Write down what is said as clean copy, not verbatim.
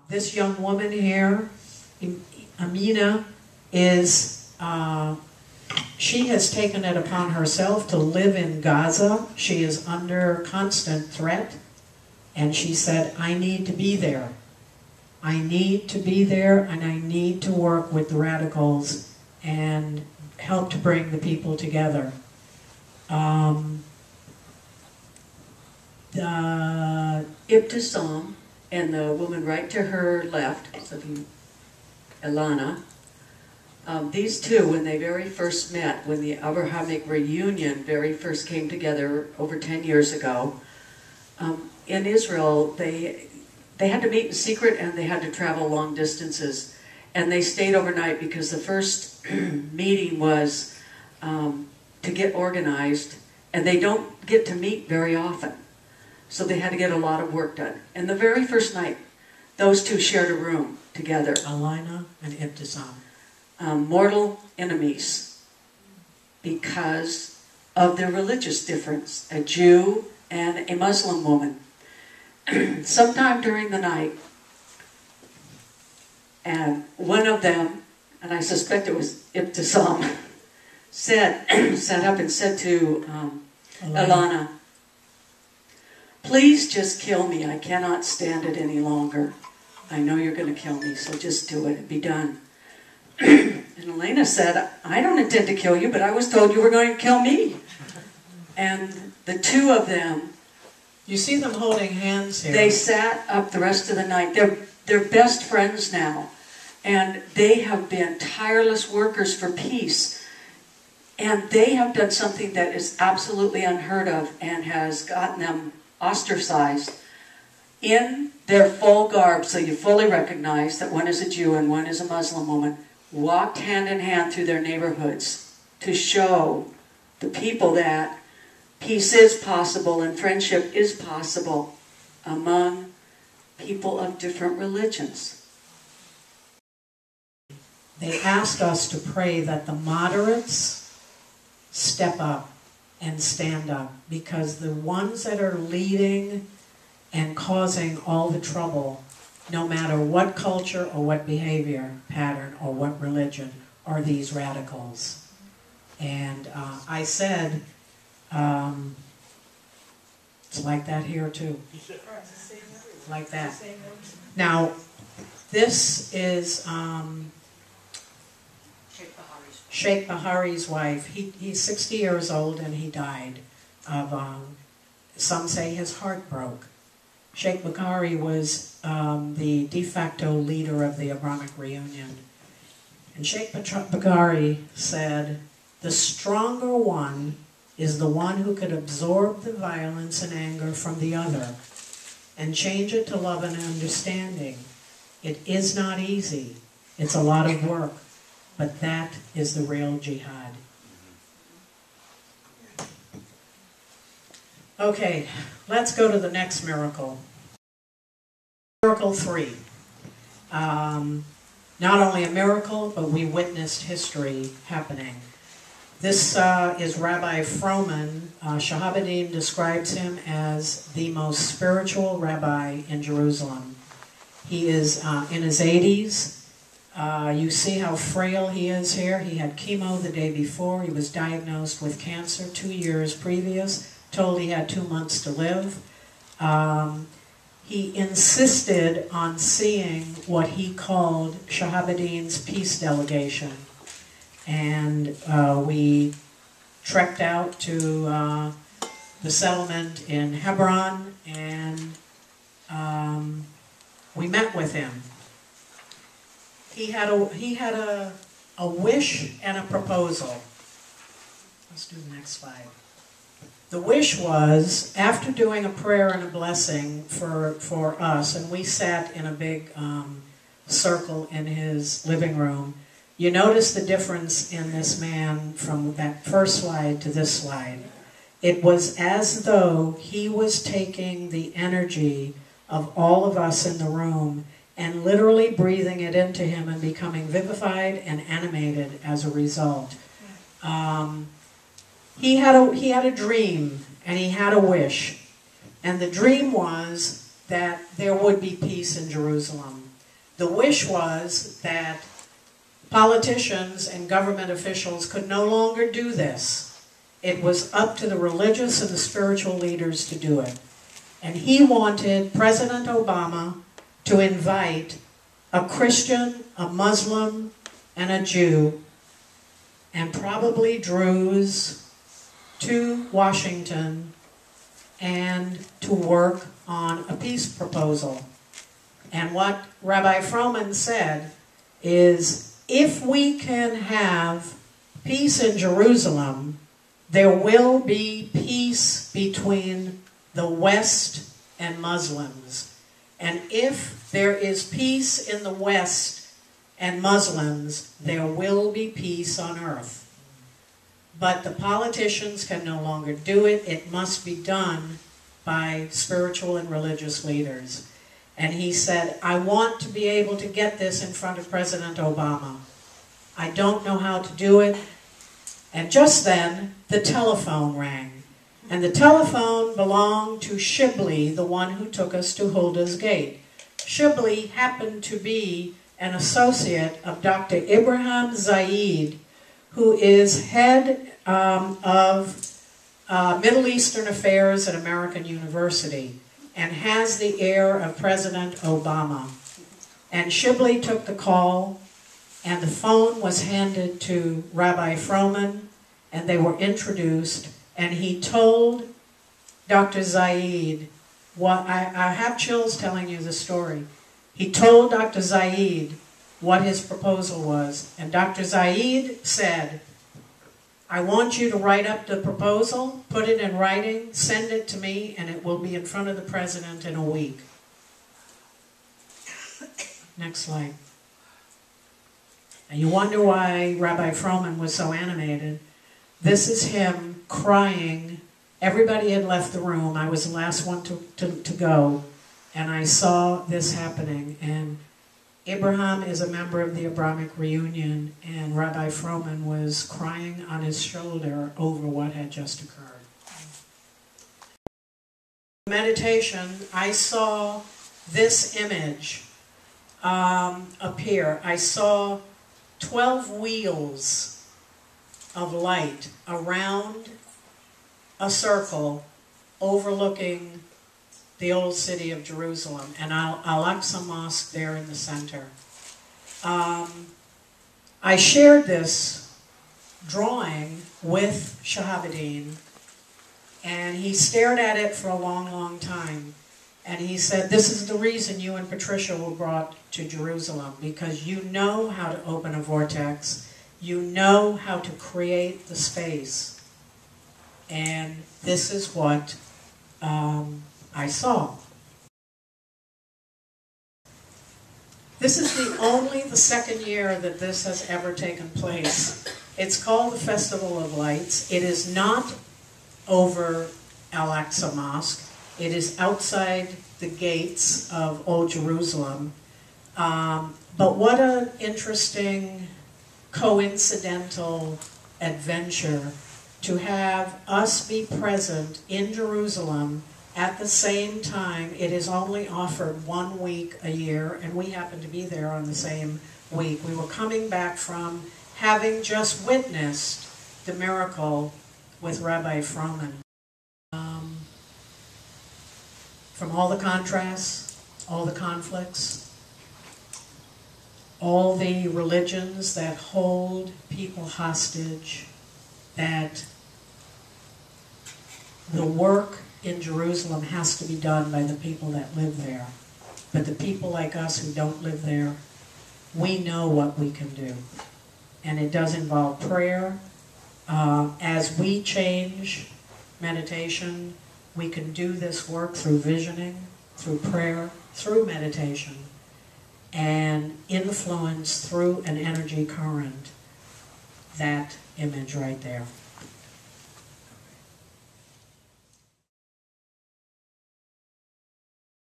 This young woman here, Amina, is, she has taken it upon herself to live in Gaza. She is under constant threat. And she said, I need to be there. I need to be there, and I need to work with the radicals and help to bring the people together. Ibtisam and the woman right to her left, Ilana, these two, when they very first met, when the Abrahamic reunion very first came together over 10 years ago, in Israel, they had to meet in secret and they had to travel long distances. And they stayed overnight because the first meeting was to get organized, and they don't get to meet very often. So they had to get a lot of work done. And the very first night, those two shared a room together. Alina and Ibtisam. Mortal enemies because of their religious difference. A Jew and a Muslim woman. Sometime during the night, and one of them, and I suspect it was Ibtisam, sat up and said to Ilana, please just kill me. I cannot stand it any longer. I know you're going to kill me, so just do it and be done. And Elena said, I don't intend to kill you, but I was told you were going to kill me. And the two of them, you see them holding hands here. They sat up the rest of the night. They're best friends now. And they have been tireless workers for peace. And they have done something that is absolutely unheard of and has gotten them ostracized. In their full garb, so you fully recognize that one is a Jew and one is a Muslim woman, walked hand in hand through their neighborhoods to show the people that peace is possible and friendship is possible among people of different religions. They asked us to pray that the moderates step up and stand up, because the ones that are leading and causing all the trouble, no matter what culture or what behavior pattern or what religion, are these radicals. And I said, it's like that here too. Like that. Now, this is Sheikh Bahari's wife. He's 60 years old and he died of, some say his heart broke. Sheikh Bahari was the de facto leader of the Abrahamic reunion. And Sheikh Bahari said, the stronger one is the one who could absorb the violence and anger from the other and change it to love and understanding. It is not easy. It's a lot of work. But that is the real jihad. Okay, let's go to the next miracle. Miracle 3. Not only a miracle, but we witnessed history happening. This is Rabbi Froman. Shahabuddin describes him as the most spiritual rabbi in Jerusalem. He is in his 80s. You see how frail he is here. He had chemo the day before. He was diagnosed with cancer 2 years previous, told he had 2 months to live. He insisted on seeing what he called Shahabuddin's peace delegation. And we trekked out to the settlement in Hebron, and we met with him. He had a wish and a proposal. Let's do the next slide. The wish was, after doing a prayer and a blessing for us, and we sat in a big circle in his living room. You notice the difference in this man from that first slide to this slide. It was as though he was taking the energy of all of us in the room and literally breathing it into him and becoming vivified and animated as a result. He had a dream and he had a wish. And the dream was that there would be peace in Jerusalem. The wish was that politicians and government officials could no longer do this. It was up to the religious and the spiritual leaders to do it. And he wanted President Obama to invite a Christian, a Muslim, and a Jew, and probably Druze, to Washington and to work on a peace proposal. And what Rabbi Froman said is, if we can have peace in Jerusalem, there will be peace between the West and Muslims. And if there is peace in the West and Muslims, there will be peace on earth. But the politicians can no longer do it. It must be done by spiritual and religious leaders. And he said, I want to be able to get this in front of President Obama. I don't know how to do it. And just then, the telephone rang. And the telephone belonged to Shibli, the one who took us to Hulda's Gate. Shibli happened to be an associate of Dr. Ibrahim Zaid, who is head of Middle Eastern Affairs at American University and has the ear of President Obama. And Shibli took the call, and the phone was handed to Rabbi Froman, and they were introduced, and he told Dr. Zaid, I have chills telling you the story. He told Dr. Zaid what his proposal was, and Dr. Zaid said, I want you to write up the proposal, put it in writing, send it to me, and it will be in front of the president in a week. Next slide. And you wonder why Rabbi Froman was so animated. This is him crying. Everybody had left the room. I was the last one to go, and I saw this happening. And Abraham is a member of the Abrahamic Reunion, and Rabbi Froman was crying on his shoulder over what had just occurred. Meditation, I saw this image appear. I saw 12 wheels of light around a circle overlooking the old city of Jerusalem, and Al-Aqsa Mosque there in the center. I shared this drawing with Shahabuddin, and he stared at it for a long, long time. And he said, this is the reason you and Patricia were brought to Jerusalem, because you know how to open a vortex, you know how to create the space. And this is what I saw. This is the second year that this has ever taken place. It's called the Festival of Lights. It is not over Al-Aqsa Mosque. It is outside the gates of Old Jerusalem. But what an interesting, coincidental adventure to have us be present in Jerusalem at the same time. It is only offered 1 week a year, and we happen to be there on the same week. We were coming back from having just witnessed the miracle with Rabbi Froman. From all the contrasts, all the conflicts, all the religions that hold people hostage, that the work in Jerusalem has to be done by the people that live there. But the people like us who don't live there, we know what we can do. And it does involve prayer. As we change meditation, we can do this work through visioning, through prayer, through meditation, and influence through an energy current that image right there.